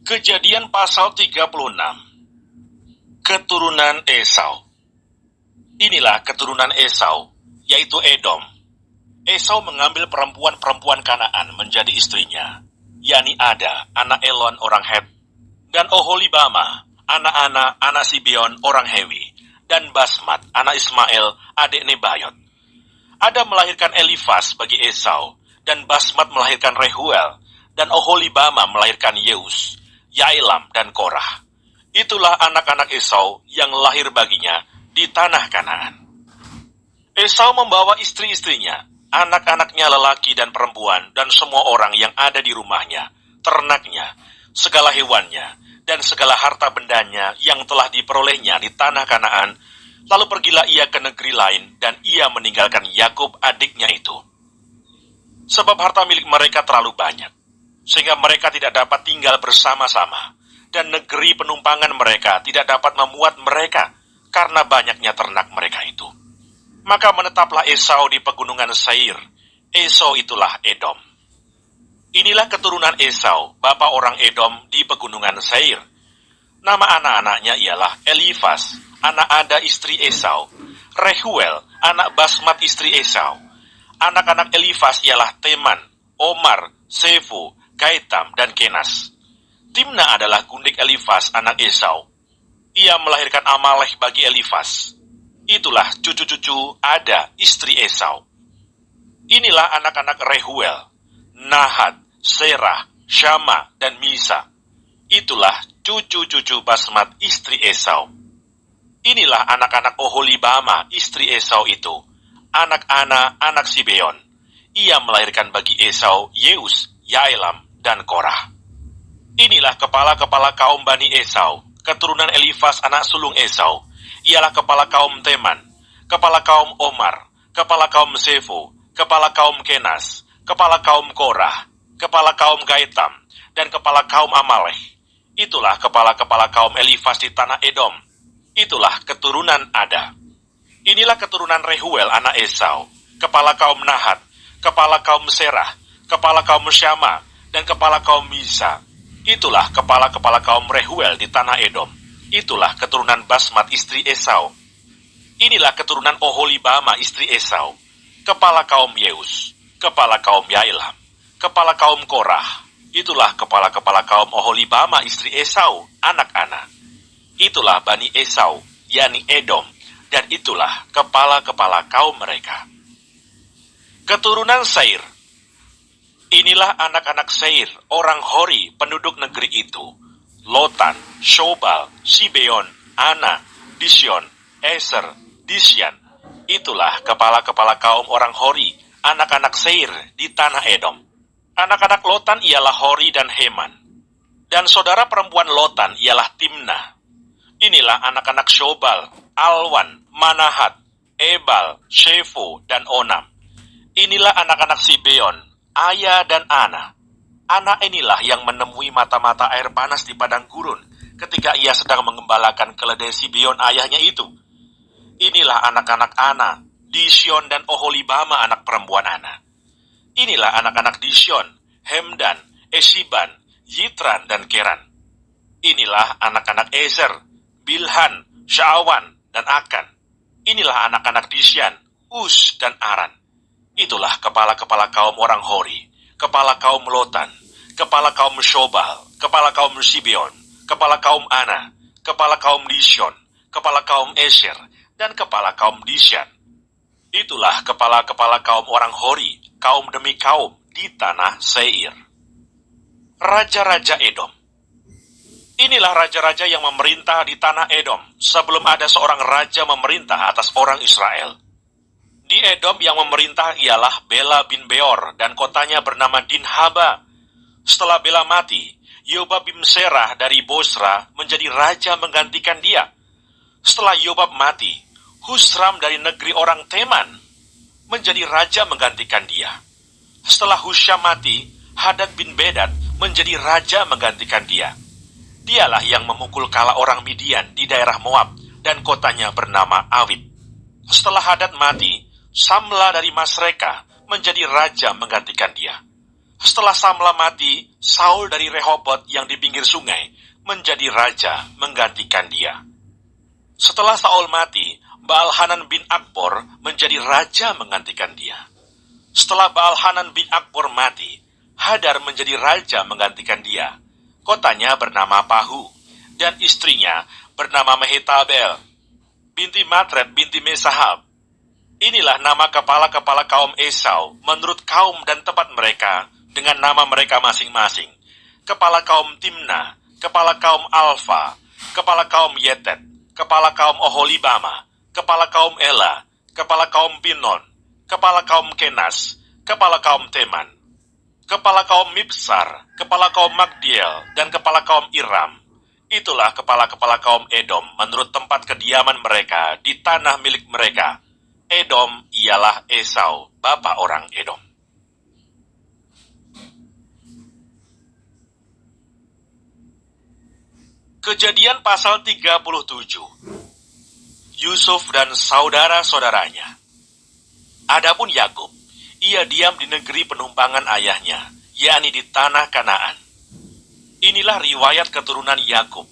Kejadian pasal 36. Keturunan Esau. Inilah keturunan Esau, yaitu Edom. Esau mengambil perempuan-perempuan Kanaan menjadi istrinya, yakni Ada, anak Elon orang Het, dan Oholibama, anak Sibeon orang Hewi, dan Basmat, anak Ismail, adik Nebayot. Ada melahirkan Elifas bagi Esau, dan Basmat melahirkan Rehuel, dan Oholibama melahirkan Yeus, Yailam, dan Korah. Itulah anak-anak Esau yang lahir baginya di tanah Kanaan. Esau membawa istri-istrinya, anak-anaknya lelaki dan perempuan, dan semua orang yang ada di rumahnya, ternaknya, segala hewannya, dan segala harta bendanya yang telah diperolehnya di tanah Kanaan. Lalu pergilah ia ke negeri lain, dan ia meninggalkan Yakub adiknya itu. Sebab harta milik mereka terlalu banyak, sehingga mereka tidak dapat tinggal bersama-sama, dan negeri penumpangan mereka tidak dapat memuat mereka, karena banyaknya ternak mereka itu. Maka menetaplah Esau di pegunungan Seir. Esau itulah Edom. Inilah keturunan Esau, bapa orang Edom di pegunungan Seir. Nama anak-anaknya ialah Elifas, anak Ada istri Esau, Rehuel, anak Basmat istri Esau. Anak-anak Elifas ialah Teman, Omar, Sefu, Gaitam, dan Kenas. Timna adalah gundik Elifas anak Esau. Ia melahirkan Amalek bagi Elifas. Itulah cucu-cucu Ada istri Esau. Inilah anak-anak Rehuel, Nahat, Serah, Syama, dan Misa. Itulah cucu-cucu Basmat istri Esau. Inilah anak-anak Oholibama istri Esau itu, anak-anak anak Sibeon. Ia melahirkan bagi Esau Yeus, Yailam, dan Korah. Inilah kepala-kepala kaum Bani Esau, keturunan Elifas anak sulung Esau. Ialah kepala kaum Teman, kepala kaum Omar, kepala kaum Sefu, kepala kaum Kenas, kepala kaum Korah, kepala kaum Gaitam, dan kepala kaum Amalek. Itulah kepala-kepala kaum Elifas di tanah Edom. Itulah keturunan Ada. Inilah keturunan Rehuel anak Esau, kepala kaum Nahat, kepala kaum Serah, kepala kaum Syama, dan kepala kaum Misa. Itulah kepala-kepala kaum Rehuel di tanah Edom. Itulah keturunan Basmat istri Esau. Inilah keturunan Oholibama istri Esau, kepala kaum Yeus, kepala kaum Yailam, kepala kaum Korah. Itulah kepala-kepala kaum Oholibama istri Esau, anak-anak. Itulah Bani Esau, yakni Edom, dan itulah kepala-kepala kaum mereka. Keturunan Seir. Inilah anak-anak Seir, orang Hori, penduduk negeri itu. Lotan, Shobal, Sibeon, Ana, Disyon, Eser, Disyan. Itulah kepala-kepala kaum orang Hori, anak-anak Seir di tanah Edom. Anak-anak Lotan ialah Hori dan Heman. Dan saudara perempuan Lotan ialah Timna. Inilah anak-anak Shobal, Alwan, Manahat, Ebal, Shefo, dan Onam. Inilah anak-anak Sibeon, Aya dan Ana. Anak inilah yang menemui mata-mata air panas di padang gurun ketika ia sedang mengembalakan keledai Sibeon ayahnya itu. Inilah anak-anak Ana, Disyon, dan Oholibama anak perempuan Ana. Inilah anak-anak Disyon, Hemdan, Esiban, Yitran, dan Keran. Inilah anak-anak Ezer, Bilhan, Sya'awan, dan Akan. Inilah anak-anak Disyan, Us, dan Aran. Itulah kepala-kepala kaum orang Hori, kepala kaum Lotan, kepala kaum Shobal, kepala kaum Sibeon, kepala kaum Ana, kepala kaum Disyon, kepala kaum Eser, dan kepala kaum Disyan. Itulah kepala-kepala kaum orang Hori, kaum demi kaum di tanah Seir. Raja-raja Edom. Inilah raja-raja yang memerintah di tanah Edom sebelum ada seorang raja memerintah atas orang Israel. Di Edom yang memerintah ialah Bela bin Beor dan kotanya bernama Dinhaba. Setelah Bela mati, Yobab bin Serah dari Bosra menjadi raja menggantikan dia. Setelah Yobab mati, Husram dari negeri orang Teman menjadi raja menggantikan dia. Setelah Husyam mati, Hadad bin Bedad menjadi raja menggantikan dia. Dialah yang memukul kala orang Midian di daerah Moab dan kotanya bernama Awit. Setelah Hadad mati, Samla dari Masreka menjadi raja menggantikan dia. Setelah Samla mati, Saul dari Rehobot yang di pinggir sungai menjadi raja menggantikan dia. Setelah Saul mati, Baal-Hanan bin Akbor menjadi raja menggantikan dia. Setelah Baal-Hanan bin Akbor mati, Hadar menjadi raja menggantikan dia. Kotanya bernama Pahu, dan istrinya bernama Mehetabel, binti Matred binti Mesahab. Inilah nama kepala-kepala kaum Esau menurut kaum dan tempat mereka dengan nama mereka masing-masing. Kepala kaum Timna, kepala kaum Alfa, kepala kaum Yetet, kepala kaum Oholibama, kepala kaum Ela, kepala kaum Pinon, kepala kaum Kenas, kepala kaum Teman, kepala kaum Mibsar, kepala kaum Magdiel, dan kepala kaum Iram. Itulah kepala-kepala kaum Edom menurut tempat kediaman mereka di tanah milik mereka. Edom ialah Esau, bapa orang Edom. Kejadian pasal 37. Yusuf dan saudara-saudaranya. Adapun Yakub, ia diam di negeri penumpangan ayahnya, yakni di tanah Kanaan. Inilah riwayat keturunan Yakub.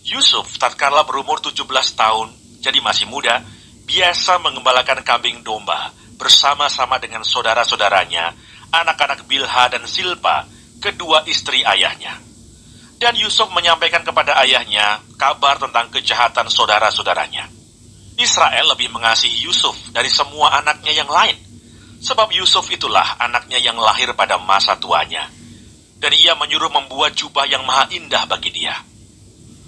Yusuf tatkala berumur 17 tahun, jadi masih muda, biasa mengembalakan kambing domba bersama-sama dengan saudara-saudaranya, anak-anak Bilha dan Silpa, kedua istri ayahnya. Dan Yusuf menyampaikan kepada ayahnya kabar tentang kejahatan saudara-saudaranya. Israel lebih mengasihi Yusuf dari semua anaknya yang lain, sebab Yusuf itulah anaknya yang lahir pada masa tuanya. Dan ia menyuruh membuat jubah yang maha indah bagi dia.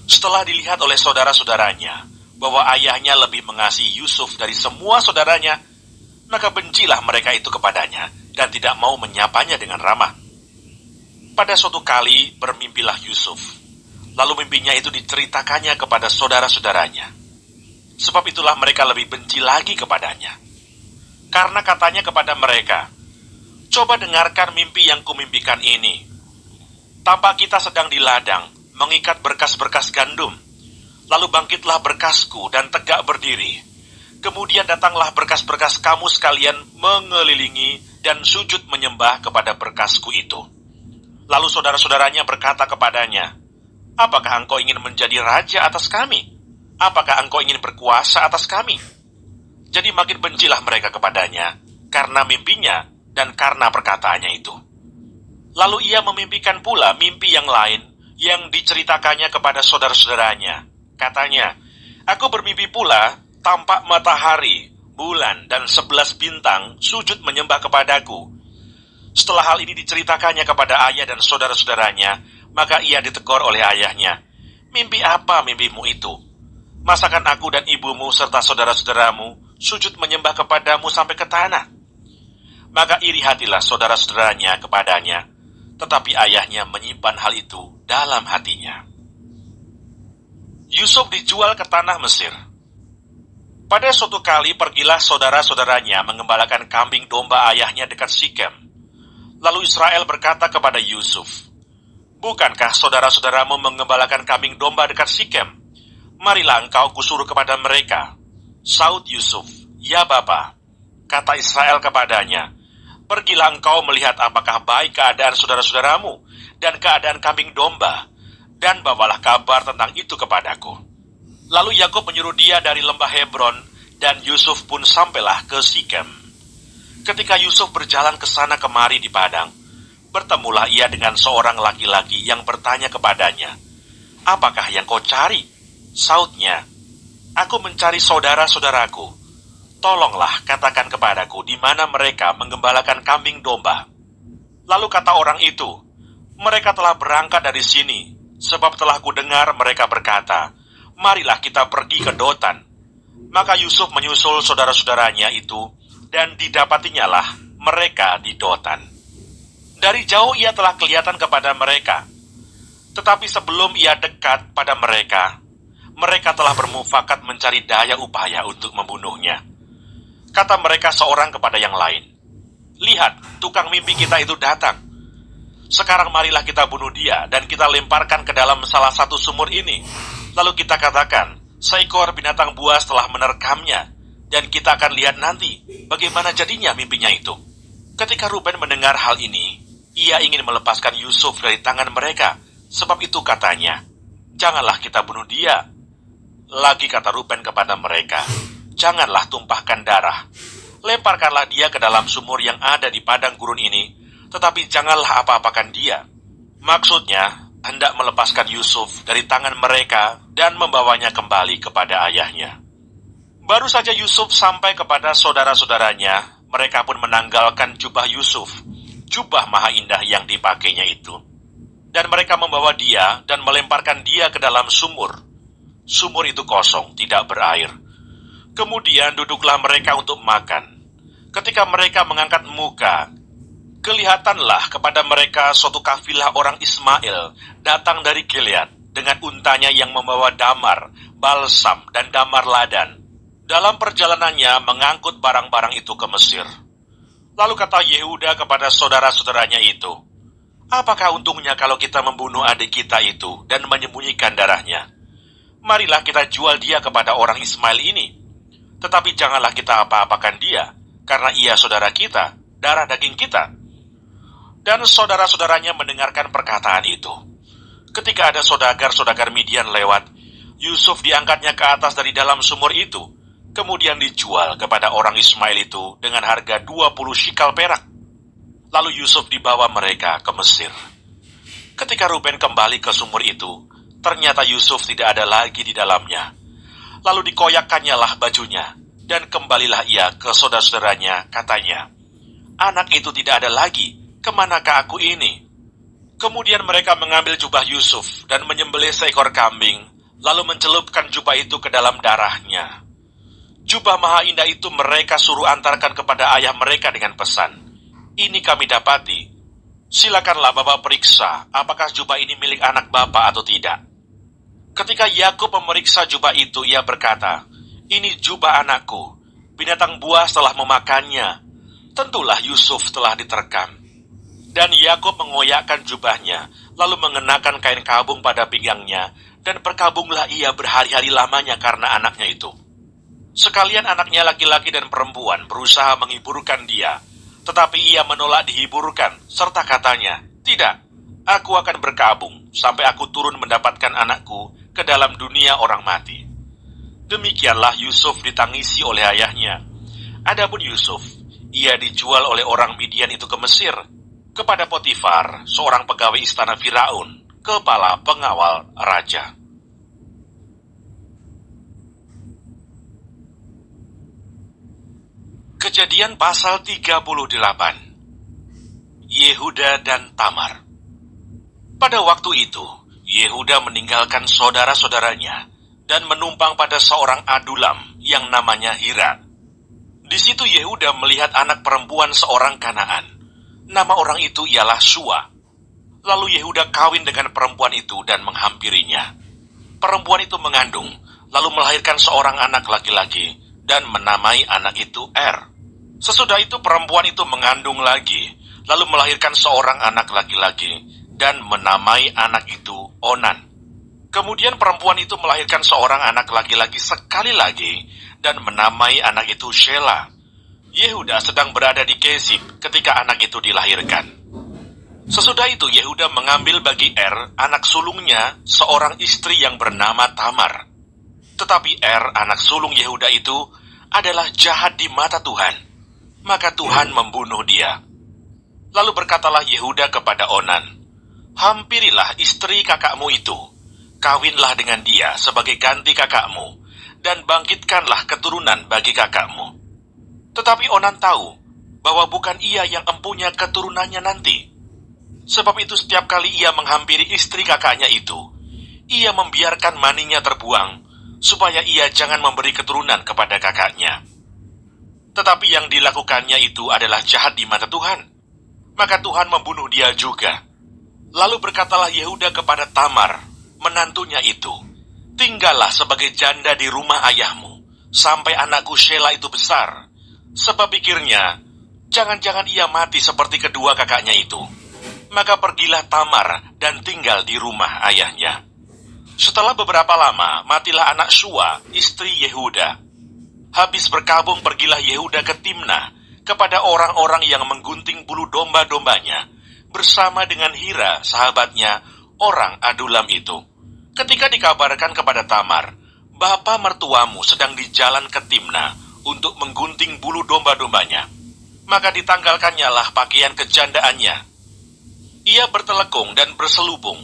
Setelah dilihat oleh saudara-saudaranya bahwa ayahnya lebih mengasihi Yusuf dari semua saudaranya, maka bencilah mereka itu kepadanya dan tidak mau menyapanya dengan ramah. Pada suatu kali bermimpilah Yusuf, lalu mimpinya itu diceritakannya kepada saudara-saudaranya. Sebab itulah mereka lebih benci lagi kepadanya. Karena katanya kepada mereka, "Coba dengarkan mimpi yang kumimpikan ini. Tampak kita sedang di ladang, mengikat berkas-berkas gandum. Lalu bangkitlah berkasku dan tegak berdiri. Kemudian datanglah berkas-berkas kamu sekalian mengelilingi dan sujud menyembah kepada berkasku itu." Lalu saudara-saudaranya berkata kepadanya, "Apakah engkau ingin menjadi raja atas kami? Apakah engkau ingin berkuasa atas kami?" Jadi makin bencilah mereka kepadanya karena mimpinya dan karena perkataannya itu. Lalu ia memimpikan pula mimpi yang lain yang diceritakannya kepada saudara-saudaranya. Katanya, "Aku bermimpi pula tampak matahari, bulan, dan 11 bintang sujud menyembah kepadaku." Setelah hal ini diceritakannya kepada ayah dan saudara-saudaranya, maka ia ditegur oleh ayahnya. "Mimpi apa mimpimu itu? Masakan aku dan ibumu serta saudara-saudaramu sujud menyembah kepadamu sampai ke tanah?" Maka iri hatilah saudara-saudaranya kepadanya, tetapi ayahnya menyimpan hal itu dalam hatinya. Yusuf dijual ke tanah Mesir. Pada suatu kali pergilah saudara-saudaranya mengembalakan kambing domba ayahnya dekat Sikem. Lalu Israel berkata kepada Yusuf, "Bukankah saudara-saudaramu mengembalakan kambing domba dekat Sikem? Marilah engkau kusuruh kepada mereka." Saud Yusuf, "Ya Bapa." Kata Israel kepadanya, "Pergilah engkau melihat apakah baik keadaan saudara-saudaramu dan keadaan kambing domba, dan bawalah kabar tentang itu kepadaku." Lalu Yakub menyuruh dia dari lembah Hebron, dan Yusuf pun sampailah ke Sikem. Ketika Yusuf berjalan ke sana kemari di padang, bertemulah ia dengan seorang laki-laki yang bertanya kepadanya, "Apakah yang kau cari?" Saudnya, "Aku mencari saudara-saudaraku. Tolonglah katakan kepadaku di mana mereka menggembalakan kambing domba." Lalu kata orang itu, "Mereka telah berangkat dari sini, sebab telah kudengar mereka berkata, 'Marilah kita pergi ke Dotan.'" Maka Yusuf menyusul saudara-saudaranya itu, dan didapatinya lah mereka di Dotan. Dari jauh ia telah kelihatan kepada mereka, tetapi sebelum ia dekat pada mereka, mereka telah bermufakat mencari daya upaya untuk membunuhnya. Kata mereka seorang kepada yang lain, "Lihat, tukang mimpi kita itu datang. Sekarang marilah kita bunuh dia dan kita lemparkan ke dalam salah satu sumur ini. Lalu kita katakan, seekor binatang buas telah menerkamnya, dan kita akan lihat nanti bagaimana jadinya mimpinya itu." Ketika Ruben mendengar hal ini, Ia ingin melepaskan Yusuf dari tangan mereka. Sebab itu katanya, "Janganlah kita bunuh dia." Lagi kata Ruben kepada mereka, "Janganlah tumpahkan darah. Lemparkanlah dia ke dalam sumur yang ada di padang gurun ini, tetapi janganlah apa-apakan dia." Maksudnya, hendak melepaskan Yusuf dari tangan mereka dan membawanya kembali kepada ayahnya. Baru saja Yusuf sampai kepada saudara-saudaranya, mereka pun menanggalkan jubah Yusuf, jubah maha indah yang dipakainya itu. Dan mereka membawa dia dan melemparkan dia ke dalam sumur. Sumur itu kosong, tidak berair. Kemudian duduklah mereka untuk makan. Ketika mereka mengangkat muka, kelihatanlah kepada mereka suatu kafilah orang Ismail datang dari Gilead dengan untanya yang membawa damar, balsam, dan damar ladan. Dalam perjalanannya mengangkut barang-barang itu ke Mesir. Lalu kata Yehuda kepada saudara-saudaranya itu, "Apakah untungnya kalau kita membunuh adik kita itu dan menyembunyikan darahnya? Marilah kita jual dia kepada orang Ismail ini. Tetapi janganlah kita apa-apakan dia, karena ia saudara kita, darah daging kita." Dan saudara-saudaranya mendengarkan perkataan itu. Ketika ada saudagar-saudagar Midian lewat, Yusuf diangkatnya ke atas dari dalam sumur itu, kemudian dijual kepada orang Ismail itu dengan harga 20 shikal perak. Lalu Yusuf dibawa mereka ke Mesir. Ketika Ruben kembali ke sumur itu, ternyata Yusuf tidak ada lagi di dalamnya. Lalu dikoyakkannyalah lah bajunya, dan kembalilah ia ke saudara-saudaranya, katanya, "Anak itu tidak ada lagi, kemanakah aku ini?" Kemudian mereka mengambil jubah Yusuf dan menyembelih seekor kambing, lalu mencelupkan jubah itu ke dalam darahnya. Jubah maha indah itu mereka suruh antarkan kepada ayah mereka dengan pesan, "Ini kami dapati. Silakanlah Bapak periksa apakah jubah ini milik anak Bapak atau tidak." Ketika Yakub memeriksa jubah itu, ia berkata, "Ini jubah anakku. Binatang buas telah memakannya. Tentulah Yusuf telah diterkam." Dan Yakub mengoyakkan jubahnya, lalu mengenakan kain kabung pada pinggangnya, dan berkabunglah ia berhari-hari lamanya karena anaknya itu. Sekalian anaknya laki-laki dan perempuan berusaha menghiburkan dia, tetapi ia menolak dihiburkan, serta katanya, "Tidak, aku akan berkabung sampai aku turun mendapatkan anakku ke dalam dunia orang mati." Demikianlah Yusuf ditangisi oleh ayahnya. Adapun Yusuf, ia dijual oleh orang Midian itu ke Mesir, kepada Potifar, seorang pegawai istana Firaun, kepala pengawal raja. Kejadian pasal 38. Yehuda dan Tamar. Pada waktu itu, Yehuda meninggalkan saudara-saudaranya dan menumpang pada seorang adulam yang namanya Hira. Di situ Yehuda melihat anak perempuan seorang Kanaan. Nama orang itu ialah Shua. Lalu Yehuda kawin dengan perempuan itu dan menghampirinya. Perempuan itu mengandung, lalu melahirkan seorang anak laki-laki dan menamai anak itu Sesudah itu perempuan itu mengandung lagi, lalu melahirkan seorang anak laki-laki dan menamai anak itu Onan. Kemudian perempuan itu melahirkan seorang anak laki-laki sekali lagi dan menamai anak itu Shela. Yehuda sedang berada di Kesib ketika anak itu dilahirkan. Sesudah itu Yehuda mengambil bagi anak sulungnya, seorang istri yang bernama Tamar. Tetapi anak sulung Yehuda itu adalah jahat di mata Tuhan. Maka Tuhan membunuh dia. Lalu berkatalah Yehuda kepada Onan, "Hampirilah istri kakakmu itu, kawinlah dengan dia sebagai ganti kakakmu, dan bangkitkanlah keturunan bagi kakakmu." Tetapi Onan tahu bahwa bukan ia yang empunya keturunannya nanti. Sebab itu setiap kali ia menghampiri istri kakaknya itu, ia membiarkan maninya terbuang, supaya ia jangan memberi keturunan kepada kakaknya. Tetapi yang dilakukannya itu adalah jahat di mata Tuhan. Maka Tuhan membunuh dia juga. Lalu berkatalah Yehuda kepada Tamar, menantunya itu, "Tinggallah sebagai janda di rumah ayahmu, sampai anakku Shela itu besar." Sebab pikirnya, jangan-jangan ia mati seperti kedua kakaknya itu. Maka pergilah Tamar dan tinggal di rumah ayahnya. Setelah beberapa lama, matilah anak Shua, istri Yehuda. Habis berkabung pergilah Yehuda ke Timnah, kepada orang-orang yang menggunting bulu domba-dombanya, bersama dengan Hira, sahabatnya, orang Adulam itu. Ketika dikabarkan kepada Tamar, bapa mertuamu sedang di jalan ke Timna untuk menggunting bulu domba-dombanya, maka ditanggalkannya lah pakaian kejandaannya. Ia bertelekung dan berselubung,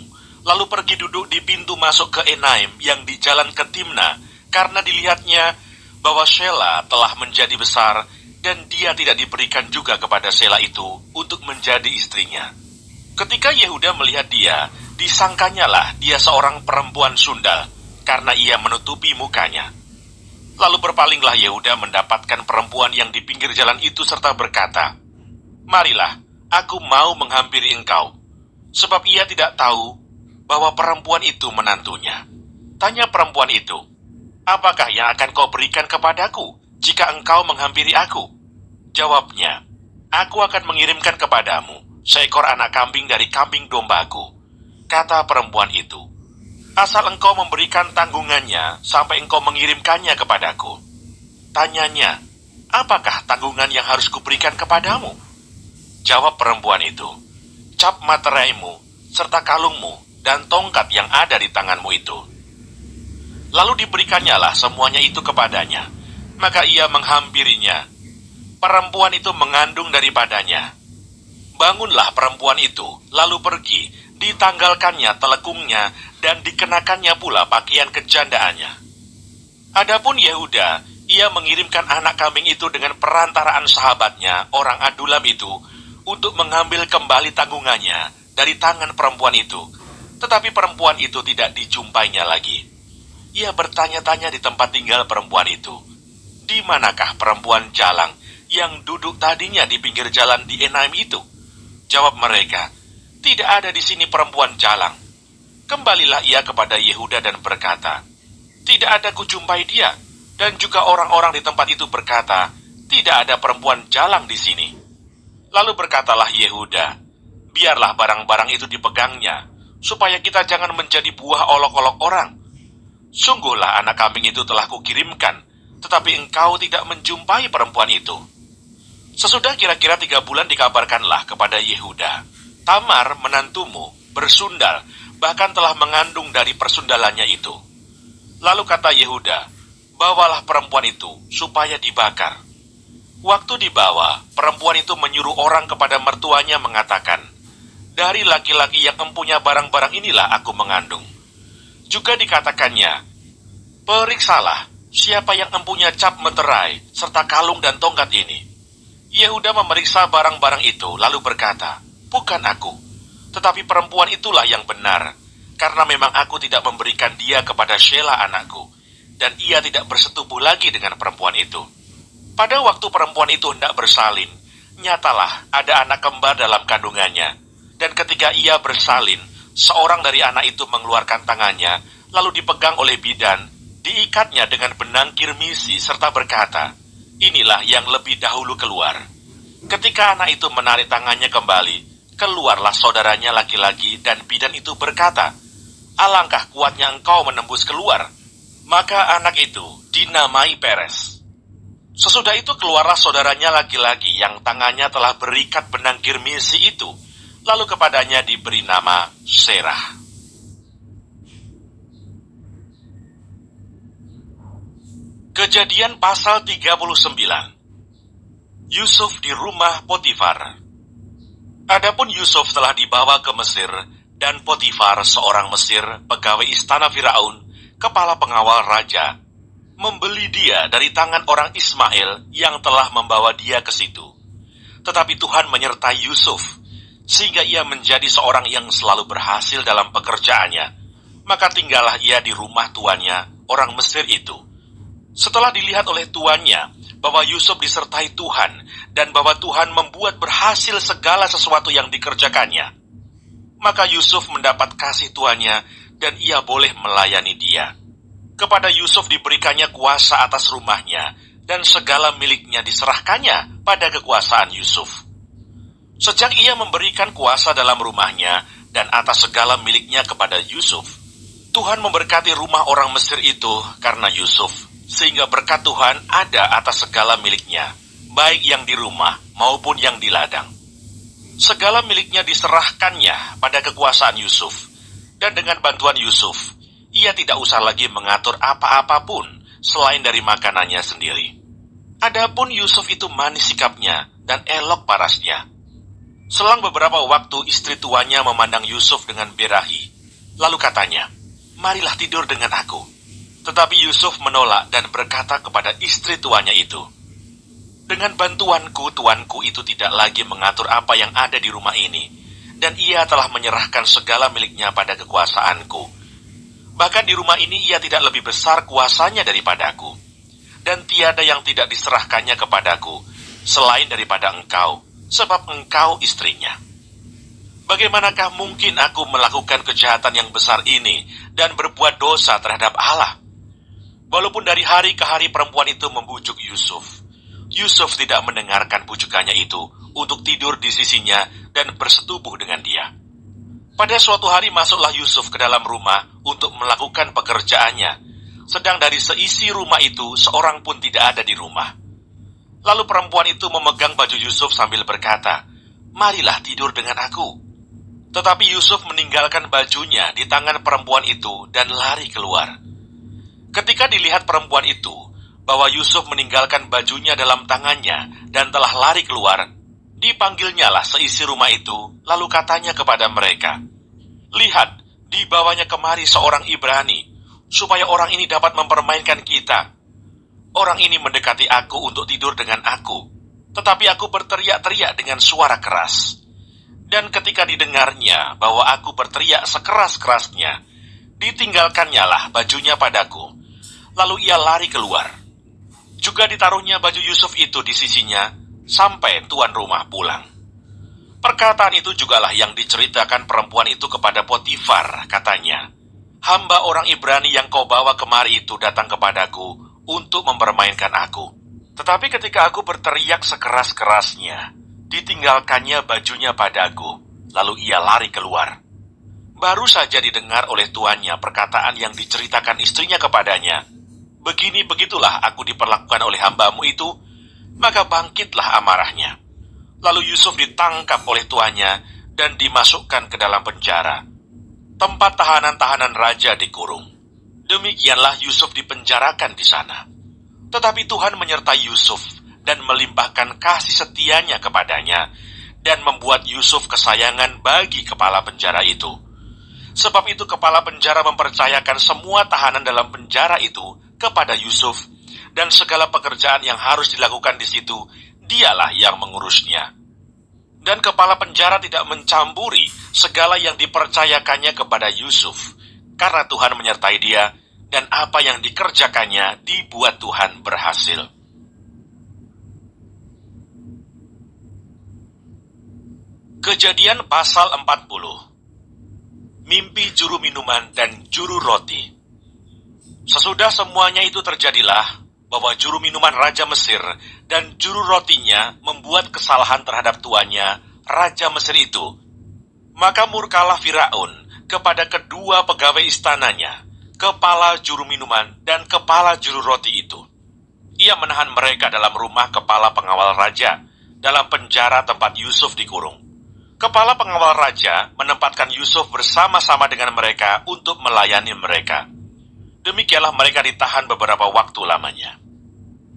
lalu pergi duduk di pintu masuk ke Enaim yang di jalan ke Timna, karena dilihatnya bahwa Shela telah menjadi besar, dan dia tidak diberikan juga kepada Shela itu untuk menjadi istrinya. Ketika Yehuda melihat dia, disangkanyalah dia seorang perempuan sundal, karena ia menutupi mukanya. Lalu berpalinglah Yehuda mendapatkan perempuan yang di pinggir jalan itu serta berkata, "Marilah, aku mau menghampiri engkau." Sebab ia tidak tahu bahwa perempuan itu menantunya. Tanya perempuan itu, "Apakah yang akan kau berikan kepadaku jika engkau menghampiri aku?" Jawabnya, "Aku akan mengirimkan kepadamu seekor anak kambing dari kambing dombaku." Kata perempuan itu, "Asal engkau memberikan tanggungannya sampai engkau mengirimkannya kepadaku." Tanyanya, "Apakah tanggungan yang harus kuberikan kepadamu?" Jawab perempuan itu, "Cap materaimu, serta kalungmu, dan tongkat yang ada di tanganmu itu." Lalu diberikannya lah semuanya itu kepadanya. Maka ia menghampirinya. Perempuan itu mengandung daripadanya. Bangunlah perempuan itu, lalu pergi, ditanggalkannya telekungnya, dan dikenakannya pula pakaian kejandaannya. Adapun Yehuda, ia mengirimkan anak kambing itu dengan perantaraan sahabatnya, orang Adulam itu, untuk mengambil kembali tanggungannya dari tangan perempuan itu. Tetapi perempuan itu tidak dijumpainya lagi. Ia bertanya-tanya di tempat tinggal perempuan itu, "Di manakah perempuan jalang yang duduk tadinya di pinggir jalan di Enaim itu?" Jawab mereka, "Tidak ada di sini perempuan jalang." Kembalilah ia kepada Yehuda dan berkata, "Tidak ada kujumpai dia." Dan juga orang-orang di tempat itu berkata, "Tidak ada perempuan jalang di sini." Lalu berkatalah Yehuda, "Biarlah barang-barang itu dipegangnya, supaya kita jangan menjadi buah olok-olok orang. Sungguhlah anak kambing itu telah kukirimkan, tetapi engkau tidak menjumpai perempuan itu." Sesudah kira-kira 3 bulan dikabarkanlah kepada Yehuda, "Tamar menantumu bersundal, bahkan telah mengandung dari persundalannya itu." Lalu kata Yehuda, "Bawalah perempuan itu supaya dibakar." Waktu dibawa, perempuan itu menyuruh orang kepada mertuanya mengatakan, "Dari laki-laki yang empunya barang-barang inilah aku mengandung." Juga dikatakannya, "Periksalah siapa yang empunya cap meterai serta kalung dan tongkat ini." Yehuda memeriksa barang-barang itu lalu berkata, "Bukan aku, tetapi perempuan itulah yang benar, karena memang aku tidak memberikan dia kepada Shela anakku, dan ia tidak bersetubuh lagi dengan perempuan itu." Pada waktu perempuan itu hendak bersalin, nyatalah ada anak kembar dalam kandungannya, dan ketika ia bersalin, seorang dari anak itu mengeluarkan tangannya, lalu dipegang oleh bidan, diikatnya dengan benang kirmisi serta berkata, "Inilah yang lebih dahulu keluar." Ketika anak itu menarik tangannya kembali, keluarlah saudaranya laki-laki, dan bidan itu berkata, "Alangkah kuatnya engkau menembus keluar." Maka anak itu dinamai Peres. Sesudah itu keluarlah saudaranya laki-laki yang tangannya telah berikat benang kirmisi itu, lalu kepadanya diberi nama Serah. Kejadian pasal 39. Yusuf di rumah Potifar. Adapun Yusuf telah dibawa ke Mesir, dan Potifar seorang Mesir, pegawai istana Firaun, kepala pengawal raja, membeli dia dari tangan orang Ismail yang telah membawa dia ke situ. Tetapi Tuhan menyertai Yusuf, sehingga ia menjadi seorang yang selalu berhasil dalam pekerjaannya. Maka tinggallah ia di rumah tuannya, orang Mesir itu. Setelah dilihat oleh tuannya bahwa Yusuf disertai Tuhan, dan bahwa Tuhan membuat berhasil segala sesuatu yang dikerjakannya, maka Yusuf mendapat kasih tuannya, dan ia boleh melayani dia. Kepada Yusuf diberikannya kuasa atas rumahnya, dan segala miliknya diserahkannya pada kekuasaan Yusuf. Sejak ia memberikan kuasa dalam rumahnya dan atas segala miliknya kepada Yusuf, Tuhan memberkati rumah orang Mesir itu karena Yusuf, sehingga berkat Tuhan ada atas segala miliknya, baik yang di rumah maupun yang di ladang. Segala miliknya diserahkannya pada kekuasaan Yusuf, dan dengan bantuan Yusuf, ia tidak usah lagi mengatur apa-apapun selain dari makanannya sendiri. Adapun Yusuf itu manis sikapnya dan elok parasnya. Selang beberapa waktu istri tuanya memandang Yusuf dengan birahi, lalu katanya, "Marilah tidur dengan aku." Tetapi Yusuf menolak dan berkata kepada istri tuanya itu, "Dengan bantuanku, tuanku itu tidak lagi mengatur apa yang ada di rumah ini, dan ia telah menyerahkan segala miliknya pada kekuasaanku. Bahkan di rumah ini ia tidak lebih besar kuasanya daripadaku, dan tiada yang tidak diserahkannya kepadaku, selain daripada engkau, sebab engkau istrinya. Bagaimanakah mungkin aku melakukan kejahatan yang besar ini dan berbuat dosa terhadap Allah?" Walaupun dari hari ke hari perempuan itu membujuk Yusuf, Yusuf tidak mendengarkan bujukannya itu untuk tidur di sisinya dan bersetubuh dengan dia. Pada suatu hari masuklah Yusuf ke dalam rumah untuk melakukan pekerjaannya, sedang dari seisi rumah itu seorang pun tidak ada di rumah. Lalu perempuan itu memegang baju Yusuf sambil berkata, "Marilah tidur dengan aku." Tetapi Yusuf meninggalkan bajunya di tangan perempuan itu dan lari keluar. Ketika dilihat perempuan itu bahwa Yusuf meninggalkan bajunya dalam tangannya dan telah lari keluar, dipanggilnyalah seisi rumah itu, lalu katanya kepada mereka, "Lihat, dibawanya kemari seorang Ibrani, supaya orang ini dapat mempermainkan kita. Orang ini mendekati aku untuk tidur dengan aku, tetapi aku berteriak-teriak dengan suara keras. Dan ketika didengarnya bahwa aku berteriak sekeras-kerasnya, ditinggalkannyalah bajunya padaku, lalu ia lari keluar. Juga ditaruhnya baju Yusuf itu di sisinya, sampai tuan rumah pulang." Perkataan itu jugalah yang diceritakan perempuan itu kepada Potifar, katanya, "Hamba orang Ibrani yang kau bawa kemari itu datang kepadaku untuk mempermainkan aku. Tetapi ketika aku berteriak sekeras-kerasnya, ditinggalkannya bajunya padaku, lalu ia lari keluar." Baru saja didengar oleh tuannya perkataan yang diceritakan istrinya kepadanya, "Begini-begitulah aku diperlakukan oleh hambamu itu," maka bangkitlah amarahnya. Lalu Yusuf ditangkap oleh tuannya dan dimasukkan ke dalam penjara, tempat tahanan-tahanan raja dikurung. Demikianlah Yusuf dipenjarakan di sana. Tetapi Tuhan menyertai Yusuf dan melimpahkan kasih setianya kepadanya, dan membuat Yusuf kesayangan bagi kepala penjara itu. Sebab itu kepala penjara mempercayakan semua tahanan dalam penjara itu kepada Yusuf, dan segala pekerjaan yang harus dilakukan di situ, dialah yang mengurusnya. Dan kepala penjara tidak mencampuri segala yang dipercayakannya kepada Yusuf, karena Tuhan menyertai dia, dan apa yang dikerjakannya dibuat Tuhan berhasil. Kejadian pasal 40. Mimpi juru minuman dan juru roti. Sesudah semuanya itu terjadilah bahwa juru minuman Raja Mesir dan juru rotinya membuat kesalahan terhadap tuannya, Raja Mesir itu. Maka murkalah Firaun kepada kedua pegawai istananya, kepala juru minuman dan kepala juru roti itu. Ia menahan mereka dalam rumah kepala pengawal raja, dalam penjara tempat Yusuf dikurung. Kepala pengawal raja menempatkan Yusuf bersama-sama dengan mereka untuk melayani mereka. Demikianlah mereka ditahan beberapa waktu lamanya.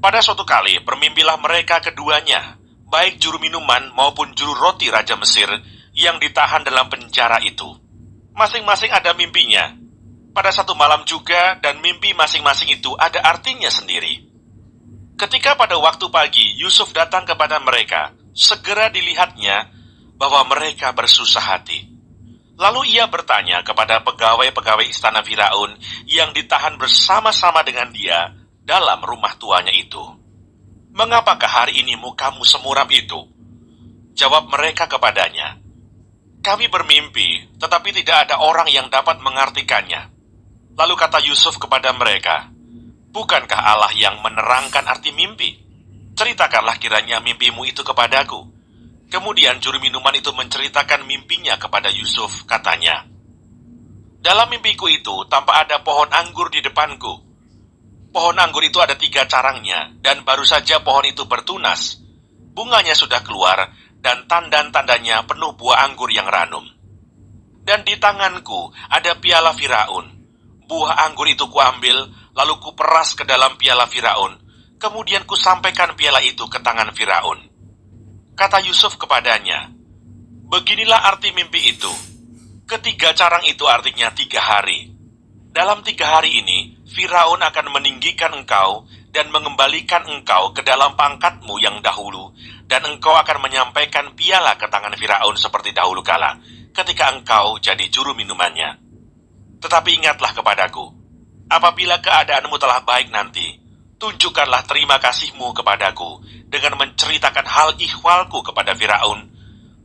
Pada suatu kali bermimpilah mereka keduanya, baik juru minuman maupun juru roti Raja Mesir yang ditahan dalam penjara itu. Masing-masing ada mimpinya. Pada satu malam juga, dan mimpi masing-masing itu ada artinya sendiri. Ketika pada waktu pagi Yusuf datang kepada mereka, segera dilihatnya bahwa mereka bersusah hati. Lalu ia bertanya kepada pegawai-pegawai istana Firaun yang ditahan bersama-sama dengan dia dalam rumah tuanya itu, "Mengapakah hari ini mukamu semuram itu?" Jawab mereka kepadanya, "Kami bermimpi, tetapi tidak ada orang yang dapat mengartikannya." Lalu kata Yusuf kepada mereka, "Bukankah Allah yang menerangkan arti mimpi? Ceritakanlah kiranya mimpimu itu kepadaku." Kemudian juru minuman itu menceritakan mimpinya kepada Yusuf, katanya, "Dalam mimpiku itu tampak ada pohon anggur di depanku. Pohon anggur itu ada 3 carangnya, dan baru saja pohon itu bertunas. Bunganya sudah keluar, dan tandan-tandanya penuh buah anggur yang ranum. Dan di tanganku ada piala Firaun. Buah anggur itu kuambil, lalu kuperas ke dalam piala Firaun. Kemudian kusampaikan piala itu ke tangan Firaun. Kata Yusuf kepadanya, beginilah arti mimpi itu. Ketiga carang itu artinya 3 hari. Dalam 3 hari ini, Firaun akan meninggikan engkau dan mengembalikan engkau ke dalam pangkatmu yang dahulu, dan engkau akan menyampaikan piala ke tangan Firaun seperti dahulu kala, ketika engkau jadi juru minumannya. Tetapi ingatlah kepadaku, apabila keadaanmu telah baik nanti, tunjukkanlah terima kasihmu kepadaku dengan menceritakan hal ihwalku kepada Firaun,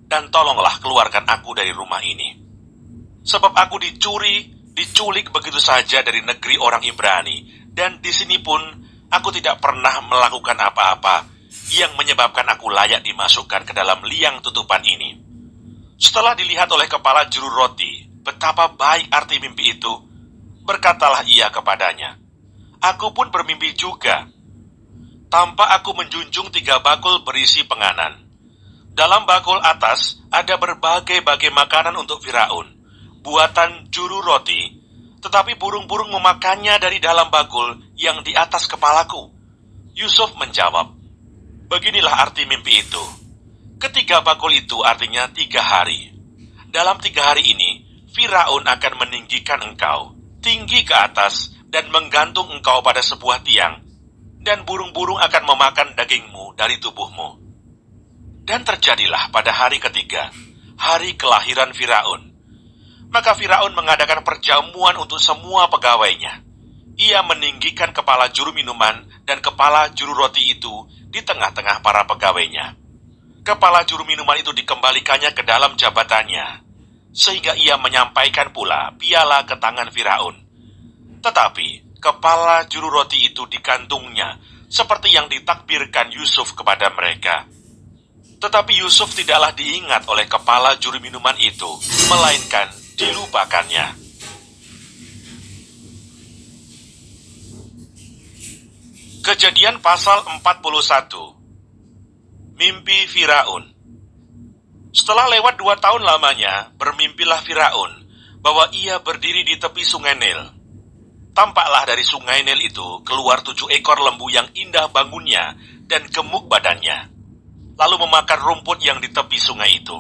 dan tolonglah keluarkan aku dari rumah ini. Sebab aku diculik begitu saja dari negeri orang Ibrani, dan di sini pun aku tidak pernah melakukan apa-apa yang menyebabkan aku layak dimasukkan ke dalam liang tutupan ini. Setelah dilihat oleh kepala juru roti betapa baik arti mimpi itu, berkatalah ia kepadanya, aku pun bermimpi juga. Tampak aku menjunjung 3 bakul berisi penganan. Dalam bakul atas ada berbagai-bagai makanan untuk Firaun, buatan juru roti, tetapi burung-burung memakannya dari dalam bakul yang di atas kepalaku. Yusuf menjawab, beginilah arti mimpi itu. Ketiga bakul itu artinya 3 hari. Dalam 3 hari ini, Firaun akan meninggikan engkau tinggi ke atas dan menggantung engkau pada sebuah tiang, dan burung-burung akan memakan dagingmu dari tubuhmu. Dan terjadilah pada hari ketiga, hari kelahiran Firaun. Maka Firaun mengadakan perjamuan untuk semua pegawainya. Ia meninggikan kepala juru minuman dan kepala juru roti itu di tengah-tengah para pegawainya. Kepala juru minuman itu dikembalikannya ke dalam jabatannya, sehingga ia menyampaikan pula piala ke tangan Firaun. Tetapi kepala juru roti itu dikantungnya, seperti yang ditakbirkan Yusuf kepada mereka. Tetapi Yusuf tidaklah diingat oleh kepala juru minuman itu, melainkan dilupakannya. Kejadian pasal 41. Mimpi Firaun. Setelah lewat 2 tahun lamanya, bermimpilah Firaun bahwa ia berdiri di tepi sungai Nil. Tampaklah dari sungai Nil itu keluar 7 ekor lembu yang indah bangunnya dan gemuk badannya, lalu memakan rumput yang di tepi sungai itu.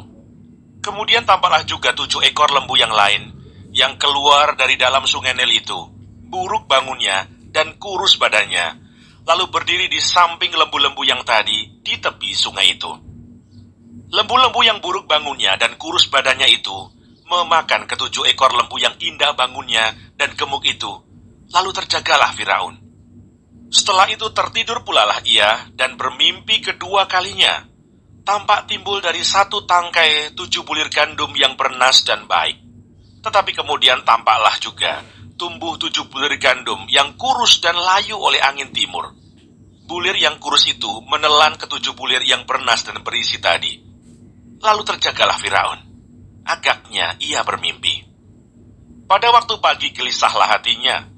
Kemudian tampaklah juga 7 ekor lembu yang lain yang keluar dari dalam sungai Nil itu, buruk bangunnya dan kurus badannya, lalu berdiri di samping lembu-lembu yang tadi di tepi sungai itu. Lembu-lembu yang buruk bangunnya dan kurus badannya itu memakan ke-7 ekor lembu yang indah bangunnya dan gemuk itu, lalu terjagalah Firaun. Setelah itu tertidur pulalah ia dan bermimpi kedua kalinya. Tampak timbul dari 1 tangkai 7 bulir gandum yang bernas dan baik. Tetapi kemudian tampaklah juga tumbuh 7 bulir gandum yang kurus dan layu oleh angin timur. Bulir yang kurus itu menelan ke-7 bulir yang bernas dan berisi tadi. Lalu terjagalah Firaun. Agaknya ia bermimpi. Pada waktu pagi gelisahlah hatinya.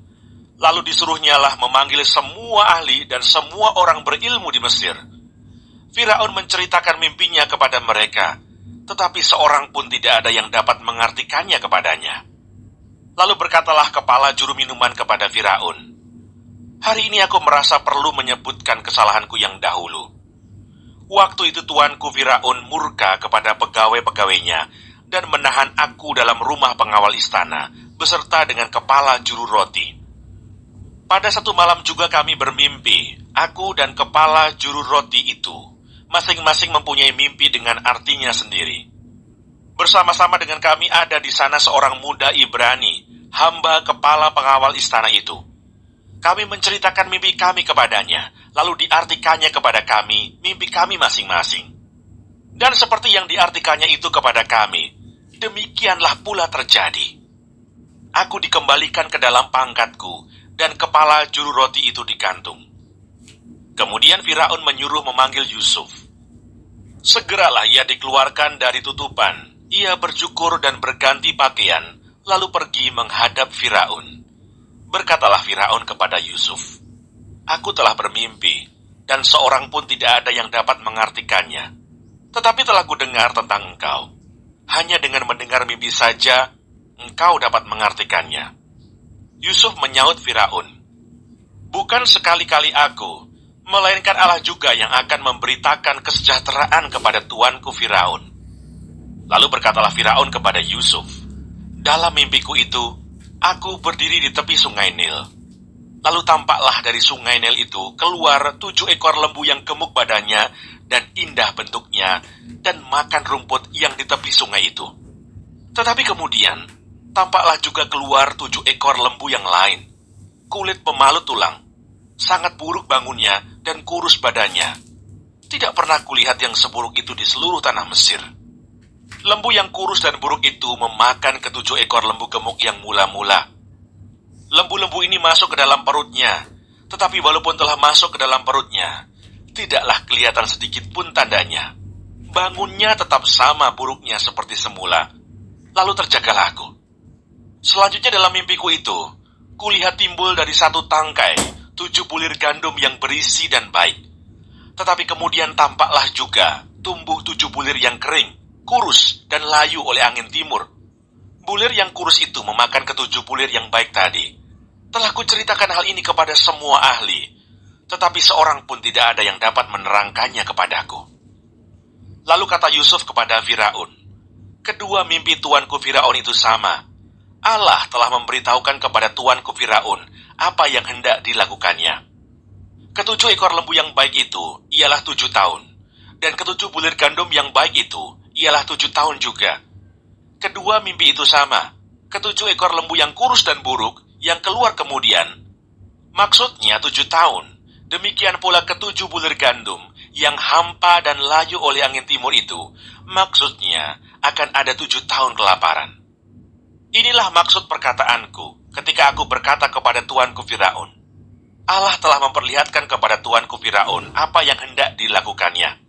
Lalu disuruhnyalah memanggil semua ahli dan semua orang berilmu di Mesir. Firaun menceritakan mimpinya kepada mereka, tetapi seorang pun tidak ada yang dapat mengartikannya kepadanya. Lalu berkatalah kepala juru minuman kepada Firaun, hari ini aku merasa perlu menyebutkan kesalahanku yang dahulu. Waktu itu tuanku Firaun murka kepada pegawai-pegawainya dan menahan aku dalam rumah pengawal istana beserta dengan kepala juru roti. Pada satu malam juga kami bermimpi, aku dan kepala juru roti itu masing-masing mempunyai mimpi dengan artinya sendiri. Bersama-sama dengan kami ada di sana seorang muda Ibrani, hamba kepala pengawal istana itu. Kami menceritakan mimpi kami kepadanya, lalu diartikannya kepada kami mimpi kami masing-masing. Dan seperti yang diartikannya itu kepada kami, demikianlah pula terjadi. Aku dikembalikan ke dalam pangkatku, dan kepala juru roti itu digantung. Kemudian Firaun menyuruh memanggil Yusuf. Segeralah ia dikeluarkan dari tutupan. Ia bercukur dan berganti pakaian, lalu pergi menghadap Firaun. Berkatalah Firaun kepada Yusuf, aku telah bermimpi, dan seorang pun tidak ada yang dapat mengartikannya. Tetapi telah kudengar tentang engkau. Hanya dengan mendengar mimpi saja, engkau dapat mengartikannya. Yusuf menyaut Firaun, bukan sekali-kali aku, melainkan Allah juga yang akan memberitakan kesejahteraan kepada tuanku Firaun. Lalu berkatalah Firaun kepada Yusuf, dalam mimpiku itu, aku berdiri di tepi sungai Nil. Lalu tampaklah dari sungai Nil itu keluar 7 ekor lembu yang gemuk badannya dan indah bentuknya, dan makan rumput yang di tepi sungai itu. Tetapi kemudian, tampaklah juga keluar 7 ekor lembu yang lain, kulit pemalut tulang, sangat buruk bangunnya dan kurus badannya. Tidak pernah kulihat yang seburuk itu di seluruh tanah Mesir. Lembu yang kurus dan buruk itu memakan ke-7 ekor lembu gemuk yang mula-mula. Lembu-lembu ini masuk ke dalam perutnya, tetapi walaupun telah masuk ke dalam perutnya, tidaklah kelihatan sedikit pun tandanya. Bangunnya tetap sama buruknya seperti semula. Lalu terjagalah aku. Selanjutnya dalam mimpiku itu, kulihat timbul dari satu tangkai 7 bulir gandum yang berisi dan baik. Tetapi kemudian tampaklah juga tumbuh 7 bulir yang kering, kurus dan layu oleh angin timur. Bulir yang kurus itu memakan ke-7 bulir yang baik tadi. Telah kuceritakan hal ini kepada semua ahli, tetapi seorang pun tidak ada yang dapat menerangkannya kepadaku. Lalu kata Yusuf kepada Firaun, kedua mimpi tuanku Firaun itu sama. Allah telah memberitahukan kepada tuanku Firaun apa yang hendak dilakukannya. Ke-7 ekor lembu yang baik itu ialah 7 tahun, dan ke-7 bulir gandum yang baik itu ialah 7 tahun juga. Kedua mimpi itu sama. Ke-7 ekor lembu yang kurus dan buruk yang keluar kemudian, maksudnya 7 tahun. Demikian pula ke-7 bulir gandum yang hampa dan layu oleh angin timur itu, maksudnya akan ada 7 tahun kelaparan. Inilah maksud perkataanku ketika aku berkata kepada tuanku Firaun, Allah telah memperlihatkan kepada tuanku Firaun apa yang hendak dilakukannya.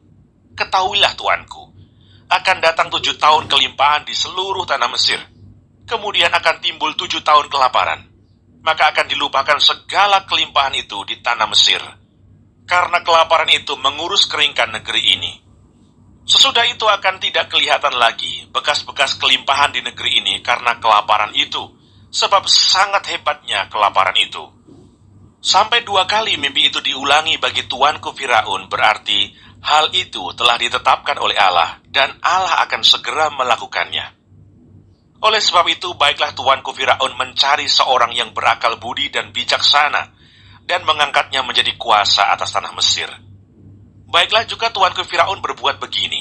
Ketahuilah tuanku, akan datang 7 tahun kelimpahan di seluruh tanah Mesir. Kemudian akan timbul 7 tahun kelaparan. Maka akan dilupakan segala kelimpahan itu di tanah Mesir, karena kelaparan itu mengurus keringkan negeri ini. Sesudah itu akan tidak kelihatan lagi bekas-bekas kelimpahan di negeri ini karena kelaparan itu, sebab sangat hebatnya kelaparan itu. Sampai 2 kali mimpi itu diulangi bagi tuanku Firaun, berarti hal itu telah ditetapkan oleh Allah, dan Allah akan segera melakukannya. Oleh sebab itu, baiklah tuanku Firaun mencari seorang yang berakal budi dan bijaksana, dan mengangkatnya menjadi kuasa atas tanah Mesir. Baiklah juga tuanku Firaun berbuat begini,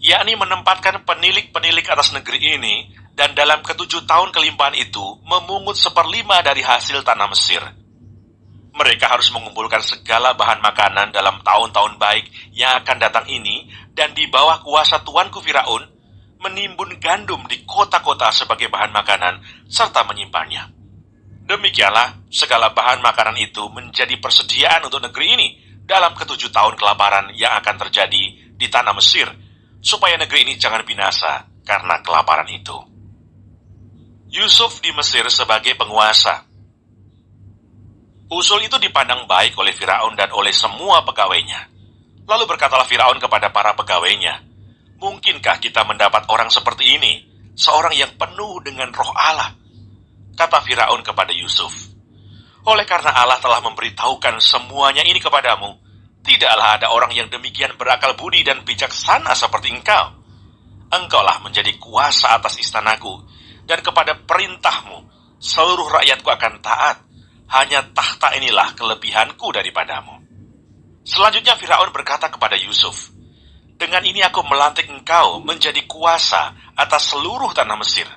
yakni menempatkan penilik-penilik atas negeri ini, dan dalam ke-7 tahun kelimpahan itu memungut 1/5 dari hasil tanah Mesir. Mereka harus mengumpulkan segala bahan makanan dalam tahun-tahun baik yang akan datang ini, dan di bawah kuasa tuanku Firaun, menimbun gandum di kota-kota sebagai bahan makanan, serta menyimpannya. Demikianlah segala bahan makanan itu menjadi persediaan untuk negeri ini dalam ke-7 tahun kelaparan yang akan terjadi di tanah Mesir, supaya negeri ini jangan binasa karena kelaparan itu. Yusuf di Mesir sebagai penguasa. Usul itu dipandang baik oleh Firaun dan oleh semua pegawainya. Lalu berkatalah Firaun kepada para pegawainya, mungkinkah kita mendapat orang seperti ini, seorang yang penuh dengan roh Allah? Kata Firaun kepada Yusuf, oleh karena Allah telah memberitahukan semuanya ini kepadamu, tidaklah ada orang yang demikian berakal budi dan bijaksana seperti engkau. Engkaulah menjadi kuasa atas istanaku, dan kepada perintahmu seluruh rakyatku akan taat. Hanya tahta inilah kelebihanku daripadamu. Selanjutnya Firaun berkata kepada Yusuf, dengan ini aku melantik engkau menjadi kuasa atas seluruh tanah Mesir.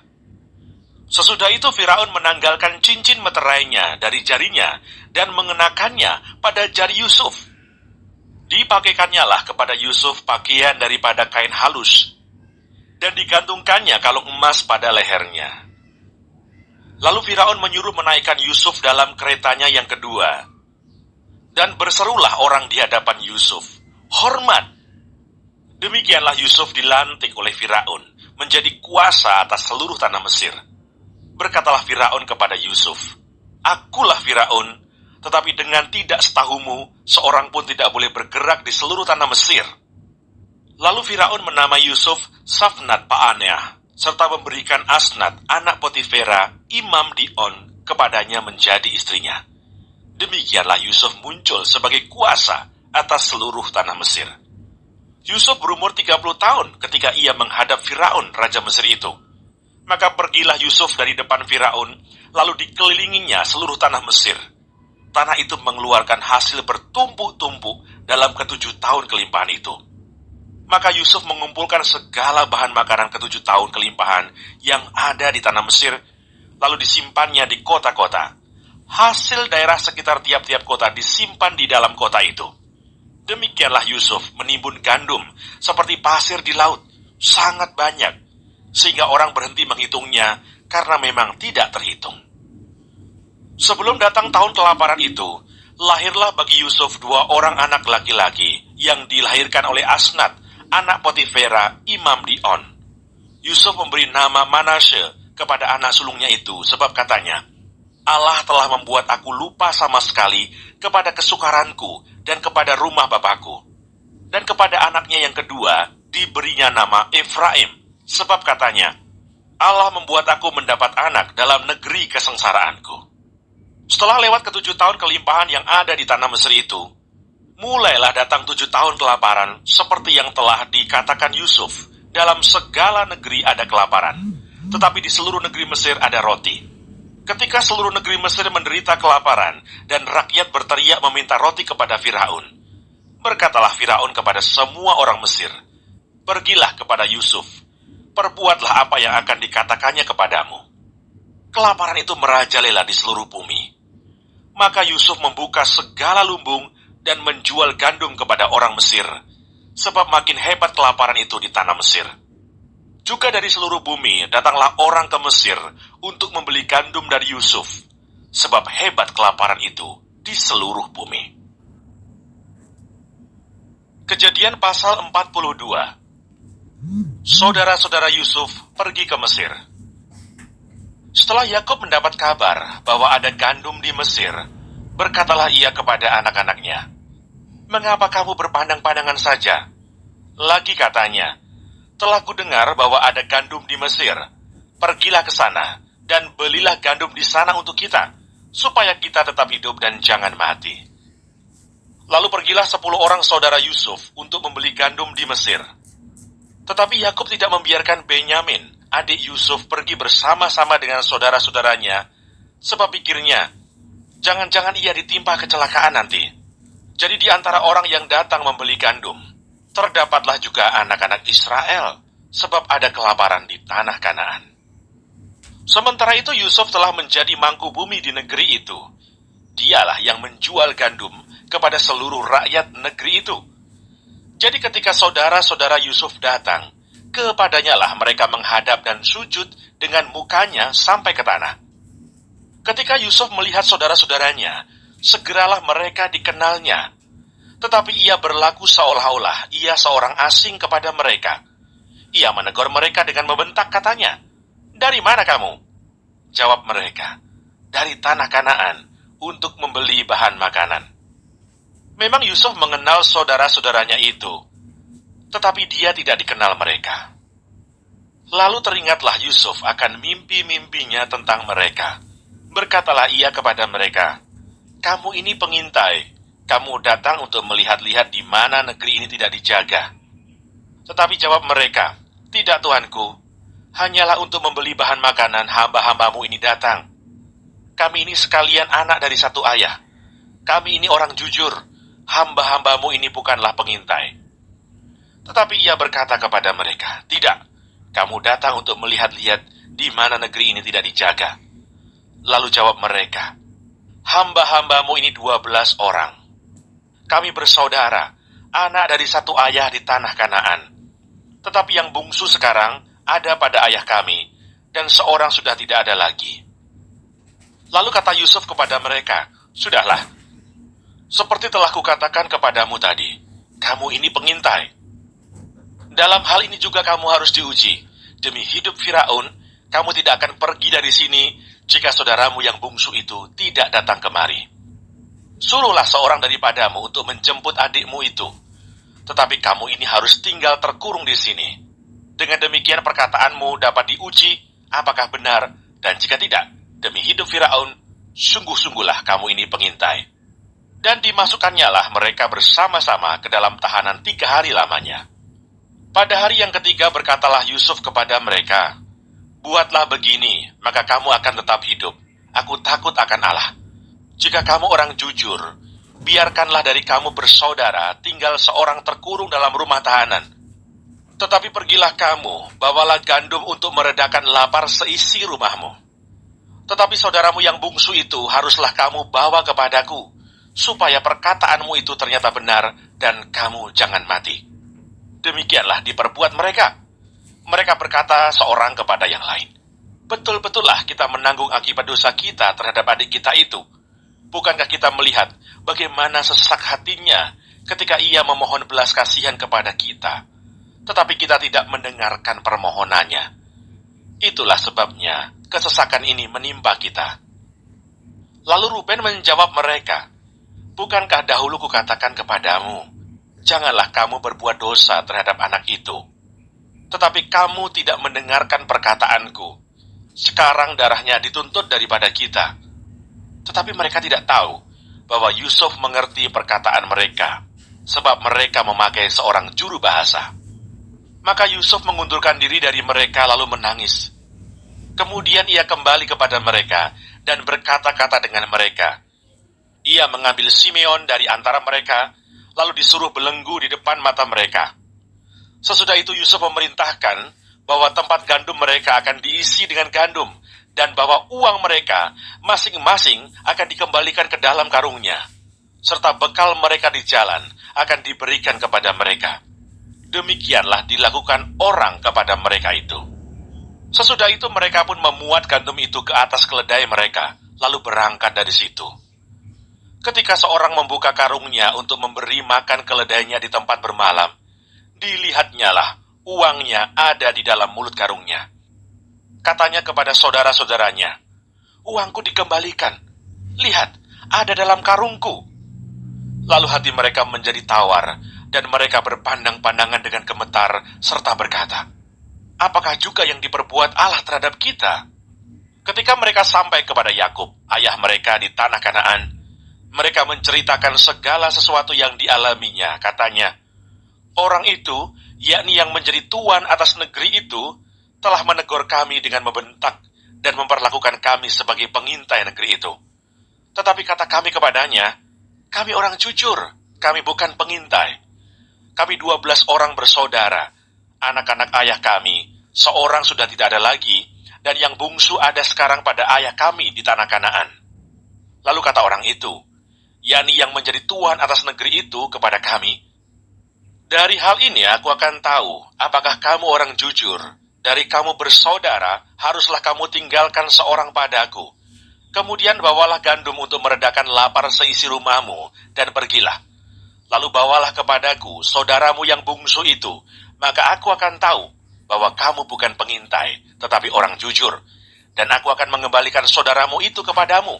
Sesudah itu Firaun menanggalkan cincin meterainya dari jarinya dan mengenakannya pada jari Yusuf. Dipakaikannya lah kepada Yusuf pakaian daripada kain halus, dan digantungkannya kalung emas pada lehernya. Lalu Firaun menyuruh menaikkan Yusuf dalam keretanya yang kedua, dan berserulah orang di hadapan Yusuf, hormat! Demikianlah Yusuf dilantik oleh Firaun menjadi kuasa atas seluruh tanah Mesir. Berkatalah Firaun kepada Yusuf, akulah Firaun, tetapi dengan tidak setahumu, seorang pun tidak boleh bergerak di seluruh tanah Mesir. Lalu Firaun menamai Yusuf Safnat Paaneah, serta memberikan Asnat, anak Potifera, imam di On, kepadanya menjadi istrinya. Demikianlah Yusuf muncul sebagai kuasa atas seluruh tanah Mesir. Yusuf berumur 30 tahun ketika ia menghadap Firaun, raja Mesir itu. Maka pergilah Yusuf dari depan Firaun, lalu dikelilinginya seluruh tanah Mesir. Tanah itu mengeluarkan hasil bertumpuk-tumpuk dalam ke-7 tahun kelimpahan itu. Maka Yusuf mengumpulkan segala bahan makanan ke-7 tahun kelimpahan yang ada di tanah Mesir, lalu disimpannya di kota-kota. Hasil daerah sekitar tiap-tiap kota disimpan di dalam kota itu. Demikianlah Yusuf menimbun gandum seperti pasir di laut, sangat banyak, sehingga orang berhenti menghitungnya karena memang tidak terhitung. Sebelum datang tahun kelaparan itu, lahirlah bagi Yusuf 2 orang anak laki-laki yang dilahirkan oleh Asnat, anak Potifera, imam di On. Yusuf memberi nama Manasye kepada anak sulungnya itu, sebab katanya, Allah telah membuat aku lupa sama sekali kepada kesukaranku dan kepada rumah bapakku. Dan kepada anaknya yang kedua, diberinya nama Efraim, sebab katanya, Allah membuat aku mendapat anak dalam negeri kesengsaraanku. Setelah lewat ke-7 tahun kelimpahan yang ada di tanah Mesir itu, mulailah datang 7 tahun kelaparan seperti yang telah dikatakan Yusuf. Dalam segala negeri ada kelaparan, tetapi di seluruh negeri Mesir ada roti. Ketika seluruh negeri Mesir menderita kelaparan dan rakyat berteriak meminta roti kepada Firaun, berkatalah Firaun kepada semua orang Mesir, pergilah kepada Yusuf, perbuatlah apa yang akan dikatakannya kepadamu. Kelaparan itu merajalela di seluruh bumi. Maka Yusuf membuka segala lumbung dan menjual gandum kepada orang Mesir, sebab makin hebat kelaparan itu di tanah Mesir. Juga dari seluruh bumi datanglah orang ke Mesir untuk membeli gandum dari Yusuf, sebab hebat kelaparan itu di seluruh bumi. Kejadian pasal 42. Saudara-saudara Yusuf pergi ke Mesir. Setelah Yakub mendapat kabar bahwa ada gandum di Mesir, berkatalah ia kepada anak-anaknya, "Mengapa kamu berpandang-pandangan saja?" Lagi katanya, "Telah kudengar bahwa ada gandum di Mesir. Pergilah ke sana dan belilah gandum di sana untuk kita, supaya kita tetap hidup dan jangan mati." Lalu pergilah 10 orang saudara Yusuf untuk membeli gandum di Mesir. Tetapi Yakub tidak membiarkan Benyamin, adik Yusuf, pergi bersama-sama dengan saudara-saudaranya, sebab pikirnya, jangan-jangan ia ditimpa kecelakaan nanti. Jadi di antara orang yang datang membeli gandum, terdapatlah juga anak-anak Israel, sebab ada kelaparan di tanah Kanaan. Sementara itu Yusuf telah menjadi mangku bumi di negeri itu. Dialah yang menjual gandum kepada seluruh rakyat negeri itu. Jadi ketika saudara-saudara Yusuf datang, kepadanya lah mereka menghadap dan sujud dengan mukanya sampai ke tanah. Ketika Yusuf melihat saudara-saudaranya, segeralah mereka dikenalnya. Tetapi ia berlaku seolah-olah ia seorang asing kepada mereka. Ia menegur mereka dengan membentak, katanya, "Dari mana kamu?" Jawab mereka, "Dari tanah Kanaan, untuk membeli bahan makanan." Memang Yusuf mengenal saudara-saudaranya itu, tetapi dia tidak dikenal mereka. Lalu teringatlah Yusuf akan mimpi-mimpinya tentang mereka. Berkatalah ia kepada mereka, "Kamu ini pengintai, kamu datang untuk melihat-lihat di mana negeri ini tidak dijaga." Tetapi jawab mereka, "Tidak, Tuanku, hanyalah untuk membeli bahan makanan hamba-hambamu ini datang. Kami ini sekalian anak dari satu ayah. Kami ini orang jujur, hamba-hambamu ini bukanlah pengintai." Tetapi ia berkata kepada mereka, "Tidak, kamu datang untuk melihat-lihat di mana negeri ini tidak dijaga." Lalu jawab mereka, "Hamba-hambamu ini 12 orang. Kami bersaudara, anak dari satu ayah di tanah Kanaan. Tetapi yang bungsu sekarang ada pada ayah kami, dan seorang sudah tidak ada lagi." Lalu kata Yusuf kepada mereka, "Sudahlah, seperti telah kukatakan kepadamu tadi, kamu ini pengintai. Dalam hal ini juga kamu harus diuji. Demi hidup Firaun, kamu tidak akan pergi dari sini jika saudaramu yang bungsu itu tidak datang kemari. Suruhlah seorang daripadamu untuk menjemput adikmu itu. tetapi kamu ini harus tinggal terkurung di sini. Dengan demikian perkataanmu dapat diuji apakah benar, dan jika tidak, demi hidup Firaun, sungguh-sungguhlah kamu ini pengintai. Dan dimasukkannya lah mereka bersama-sama ke dalam tahanan 3 hari lamanya. Pada hari yang ketiga berkatalah Yusuf kepada mereka, buatlah begini, maka kamu akan tetap hidup. Aku takut akan Allah. Jika kamu orang jujur, biarkanlah dari kamu bersaudara tinggal seorang terkurung dalam rumah tahanan. Tetapi pergilah kamu, bawalah gandum untuk meredakan lapar seisi rumahmu. Tetapi saudaramu yang bungsu itu haruslah kamu bawa kepadaku, supaya perkataanmu itu ternyata benar dan kamu jangan mati. Demikianlah diperbuat mereka. Mereka berkata seorang kepada yang lain, betul-betullah kita menanggung akibat dosa kita terhadap adik kita itu. Bukankah kita melihat bagaimana sesak hatinya ketika ia memohon belas kasihan kepada kita, tetapi kita tidak mendengarkan permohonannya. Itulah sebabnya kesesakan ini menimpa kita. Lalu Ruben menjawab mereka, bukankah dahulu kukatakan kepadamu, janganlah kamu berbuat dosa terhadap anak itu. Tetapi kamu tidak mendengarkan perkataanku. Sekarang darahnya dituntut daripada kita. Tetapi mereka tidak tahu bahwa Yusuf mengerti perkataan mereka, sebab mereka memakai seorang juru bahasa. Maka Yusuf mengundurkan diri dari mereka lalu menangis. Kemudian ia kembali kepada mereka dan berkata-kata dengan mereka. Ia mengambil Simeon dari antara mereka, lalu disuruh belenggu di depan mata mereka. Sesudah itu Yusuf memerintahkan bahwa tempat gandum mereka akan diisi dengan gandum, dan bahwa uang mereka masing-masing akan dikembalikan ke dalam karungnya, serta bekal mereka di jalan akan diberikan kepada mereka. Demikianlah dilakukan orang kepada mereka itu. Sesudah itu mereka pun memuat gandum itu ke atas keledai mereka, lalu berangkat dari situ. Ketika seorang membuka karungnya untuk memberi makan keledainya di tempat bermalam, dilihatnya lah uangnya ada di dalam mulut karungnya. Katanya kepada saudara-saudaranya, uangku dikembalikan. Lihat, ada dalam karungku. Lalu hati mereka menjadi tawar, dan mereka berpandang-pandangan dengan gemetar, serta berkata, apakah juga yang diperbuat Allah terhadap kita? Ketika mereka sampai kepada Yakub, ayah mereka di tanah Kanaan, mereka menceritakan segala sesuatu yang dialaminya. Katanya, orang itu, yakni yang menjadi tuan atas negeri itu, telah menegur kami dengan membentak dan memperlakukan kami sebagai pengintai negeri itu. Tetapi kata kami kepadanya, kami orang jujur, kami bukan pengintai. Kami 12 orang bersaudara, anak-anak ayah kami, seorang sudah tidak ada lagi, dan yang bungsu ada sekarang pada ayah kami di tanah Kanaan. Lalu kata orang itu, yakni yang menjadi tuan atas negeri itu kepada kami, dari hal ini aku akan tahu apakah kamu orang jujur. Dari kamu bersaudara, haruslah kamu tinggalkan seorang padaku. Kemudian bawalah gandum untuk meredakan lapar seisi rumahmu, dan pergilah. Lalu bawalah kepadaku saudaramu yang bungsu itu, maka aku akan tahu bahwa kamu bukan pengintai, tetapi orang jujur. Dan aku akan mengembalikan saudaramu itu kepadamu,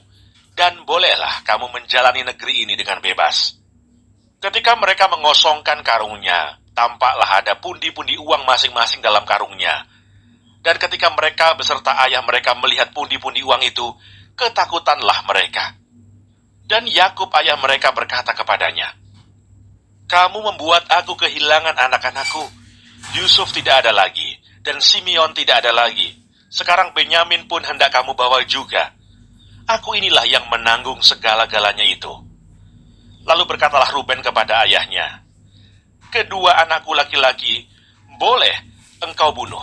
dan bolehlah kamu menjalani negeri ini dengan bebas. Ketika mereka mengosongkan karungnya, tampaklah ada pundi-pundi uang masing-masing dalam karungnya. Dan ketika mereka beserta ayah mereka melihat pundi-pundi uang itu, ketakutanlah mereka. Dan Yakub ayah mereka berkata kepadanya, kamu membuat aku kehilangan anak-anakku. Yusuf tidak ada lagi, dan Simeon tidak ada lagi. Sekarang Benyamin pun hendak kamu bawa juga. Aku inilah yang menanggung segala-galanya itu. Lalu berkatalah Ruben kepada ayahnya, kedua anakku laki-laki, boleh engkau bunuh,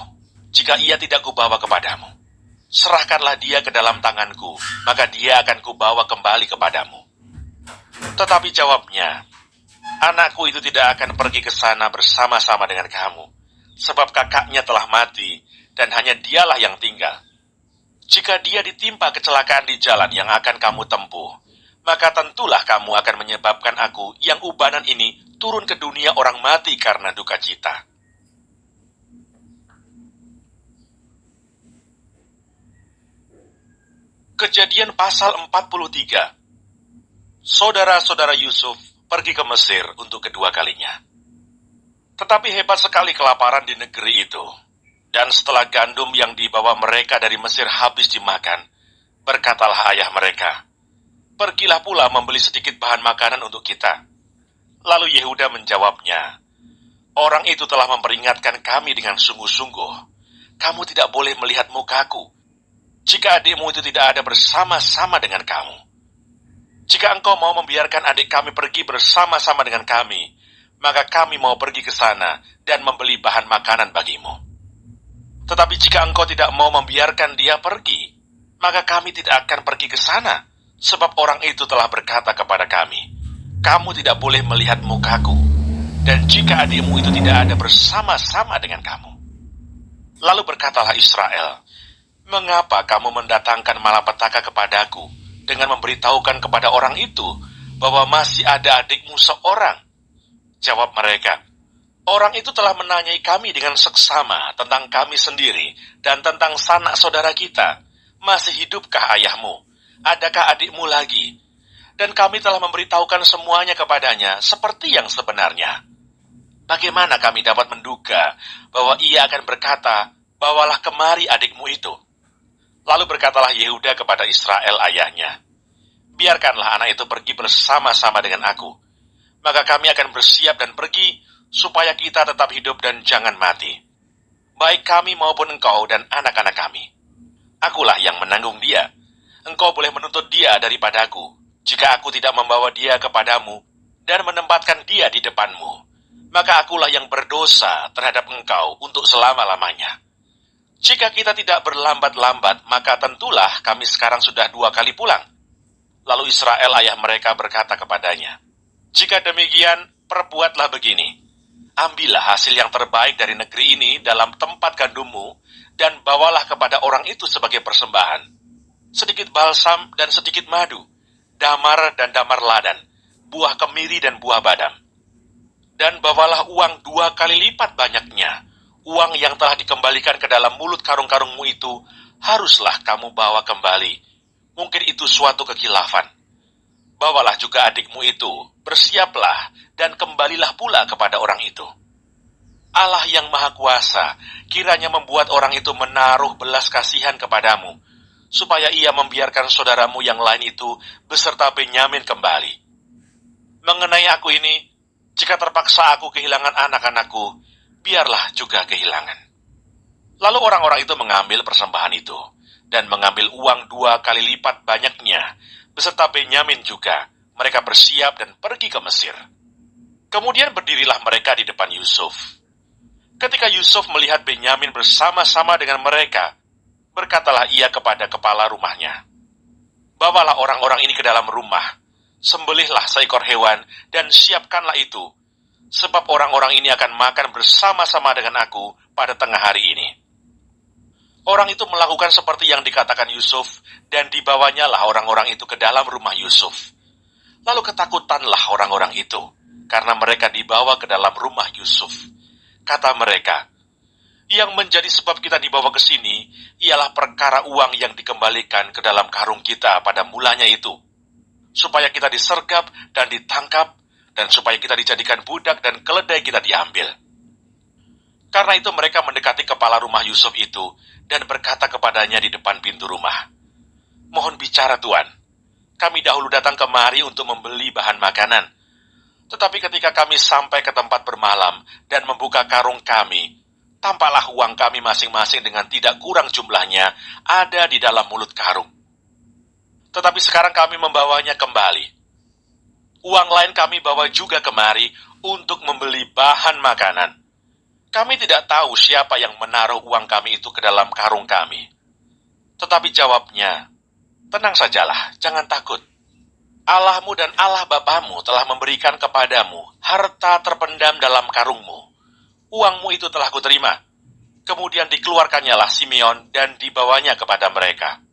jika ia tidak kubawa kepadamu. Serahkanlah dia ke dalam tanganku, maka dia akan kubawa kembali kepadamu. Tetapi jawabnya, anakku itu tidak akan pergi ke sana bersama-sama dengan kamu, sebab kakaknya telah mati, dan hanya dialah yang tinggal. Jika dia ditimpa kecelakaan di jalan yang akan kamu tempuh, maka tentulah kamu akan menyebabkan aku yang ubanan ini turun ke dunia orang mati karena duka cita. Kejadian pasal 43. Saudara-saudara Yusuf pergi ke Mesir untuk kedua kalinya. Tetapi hebat sekali kelaparan di negeri itu. Dan setelah gandum yang dibawa mereka dari Mesir habis dimakan, berkatalah ayah mereka, "Pergilah pula membeli sedikit bahan makanan untuk kita." Lalu Yehuda menjawabnya, "Orang itu telah memperingatkan kami dengan sungguh-sungguh. Kamu tidak boleh melihat mukaku jika adikmu itu tidak ada bersama-sama dengan kamu. Jika engkau mau membiarkan adik kami pergi bersama-sama dengan kami, maka kami mau pergi ke sana dan membeli bahan makanan bagimu. Tetapi jika engkau tidak mau membiarkan dia pergi, maka kami tidak akan pergi ke sana, sebab orang itu telah berkata kepada kami, 'Kamu tidak boleh melihat mukaku, dan jika adikmu itu tidak ada bersama-sama dengan kamu.' Lalu berkatalah Israel, 'Mengapa kamu mendatangkan malapetaka kepadaku dengan memberitahukan kepada orang itu bahwa masih ada adikmu seorang?' Jawab mereka, 'Orang itu telah menanyai kami dengan seksama tentang kami sendiri dan tentang sanak saudara kita. Masih hidupkah ayahmu? Adakah adikmu lagi?' Dan kami telah memberitahukan semuanya kepadanya seperti yang sebenarnya. Bagaimana kami dapat menduga bahwa ia akan berkata, 'Bawalah kemari adikmu itu.' Lalu berkatalah Yehuda kepada Israel ayahnya, 'Biarkanlah anak itu pergi bersama-sama dengan aku. Maka kami akan bersiap dan pergi, supaya kita tetap hidup dan jangan mati. Baik kami maupun engkau dan anak-anak kami. Akulah yang menanggung dia. Engkau boleh menuntut dia daripadaku, jika aku tidak membawa dia kepadamu dan menempatkan dia di depanmu. Maka akulah yang berdosa terhadap engkau untuk selama-lamanya. Jika kita tidak berlambat-lambat, maka tentulah kami sekarang sudah 2 kali pulang.' Lalu Israel ayah mereka berkata kepadanya, 'Jika demikian, perbuatlah begini. Ambillah hasil yang terbaik dari negeri ini dalam tempat gandummu, dan bawalah kepada orang itu sebagai persembahan. Sedikit balsam dan sedikit madu, damar dan damar ladan, buah kemiri dan buah badam. Dan bawalah uang 2 kali lipat banyaknya. Uang yang telah dikembalikan ke dalam mulut karung-karungmu itu, haruslah kamu bawa kembali. Mungkin itu suatu kekilafan. Bawalah juga adikmu itu, bersiaplah, dan kembalilah pula kepada orang itu. Allah yang Maha Kuasa, kiranya membuat orang itu menaruh belas kasihan kepadamu, supaya ia membiarkan saudaramu yang lain itu beserta Benyamin kembali. Mengenai aku ini, jika terpaksa aku kehilangan anak-anakku, biarlah juga kehilangan.' Lalu orang-orang itu mengambil persembahan itu, dan mengambil uang 2 kali lipat banyaknya, beserta Benyamin juga. Mereka bersiap dan pergi ke Mesir. Kemudian berdirilah mereka di depan Yusuf. Ketika Yusuf melihat Benyamin bersama-sama dengan mereka, berkatalah ia kepada kepala rumahnya, 'Bawalah orang-orang ini ke dalam rumah, sembelihlah seekor hewan, dan siapkanlah itu, sebab orang-orang ini akan makan bersama-sama dengan aku pada tengah hari ini.' Orang itu melakukan seperti yang dikatakan Yusuf, dan dibawanya lah orang-orang itu ke dalam rumah Yusuf. Lalu ketakutanlah orang-orang itu, karena mereka dibawa ke dalam rumah Yusuf. Kata mereka, 'Yang menjadi sebab kita dibawa ke sini, ialah perkara uang yang dikembalikan ke dalam karung kita pada mulanya itu, supaya kita disergap dan ditangkap, dan supaya kita dijadikan budak dan keledai kita diambil.' Karena itu mereka mendekati kepala rumah Yusuf itu, dan berkata kepadanya di depan pintu rumah, 'Mohon bicara Tuan, kami dahulu datang kemari untuk membeli bahan makanan. Tetapi ketika kami sampai ke tempat bermalam dan membuka karung kami, tampaklah uang kami masing-masing dengan tidak kurang jumlahnya ada di dalam mulut karung. Tetapi sekarang kami membawanya kembali. Uang lain kami bawa juga kemari untuk membeli bahan makanan. Kami tidak tahu siapa yang menaruh uang kami itu ke dalam karung kami.' Tetapi jawabnya, 'Tenang sajalah, jangan takut. Allahmu dan Allah bapamu telah memberikan kepadamu harta terpendam dalam karungmu. Uangmu itu telah kuterima.' Kemudian dikeluarkannyalah Simeon dan dibawanya kepada mereka.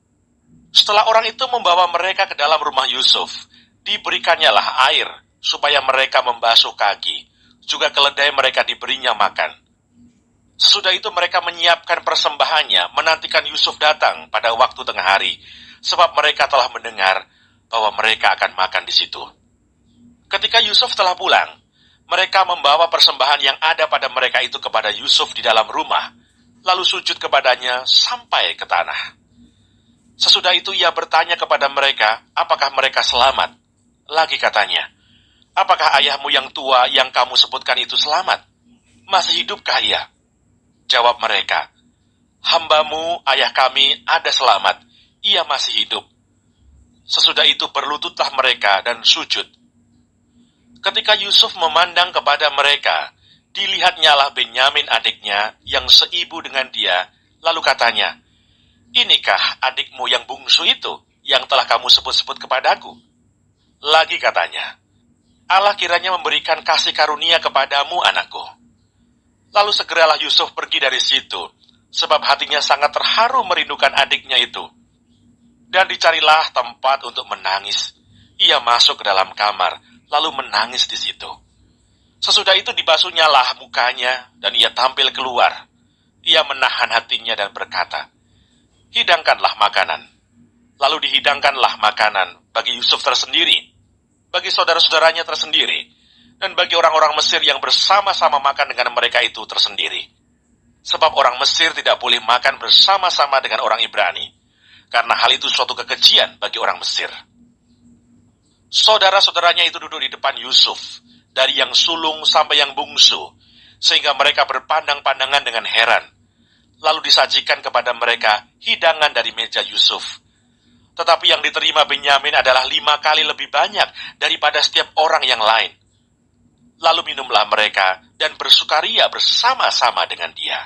Setelah orang itu membawa mereka ke dalam rumah Yusuf, diberikannya air supaya mereka membasuh kaki, juga keledai mereka diberinya makan. Sesudah itu mereka menyiapkan persembahannya, menantikan Yusuf datang pada waktu tengah hari, sebab mereka telah mendengar bahwa mereka akan makan di situ. Ketika Yusuf telah pulang, Mereka membawa persembahan yang ada pada mereka itu kepada Yusuf di dalam rumah, lalu sujud kepadanya sampai ke tanah. Sesudah itu ia bertanya kepada mereka, apakah mereka selamat? Lagi katanya, apakah ayahmu yang tua yang kamu sebutkan itu selamat? Masih hidupkah ia? Jawab mereka, hambamu, ayah kami, ada selamat. Ia masih hidup. Sesudah itu berlututlah mereka dan sujud. Ketika Yusuf memandang kepada mereka, dilihatnyalah Benyamin adiknya yang seibu dengan dia, lalu katanya, inikah adikmu yang bungsu itu yang telah kamu sebut-sebut kepadaku? Lagi katanya, Allah kiranya memberikan kasih karunia kepadamu, anakku. Lalu segeralah Yusuf pergi dari situ, sebab hatinya sangat terharu merindukan adiknya itu. Dan dicarilah tempat untuk menangis. Ia masuk ke dalam kamar, lalu menangis di situ. Sesudah itu dibasuhnyalah mukanya, dan ia tampil keluar. Ia menahan hatinya dan berkata, hidangkanlah makanan. Lalu dihidangkanlah makanan bagi Yusuf tersendiri, bagi saudara-saudaranya tersendiri, dan bagi orang-orang Mesir yang bersama-sama makan dengan mereka itu tersendiri. Sebab orang Mesir tidak boleh makan bersama-sama dengan orang Ibrani, karena hal itu suatu kekejian bagi orang Mesir. Saudara-saudaranya itu duduk di depan Yusuf, dari yang sulung sampai yang bungsu, sehingga mereka berpandang-pandangan dengan heran. Lalu disajikan kepada mereka hidangan dari meja Yusuf. Tetapi yang diterima Benyamin adalah 5 kali lebih banyak daripada setiap orang yang lain. Lalu minumlah mereka dan bersukaria bersama-sama dengan dia.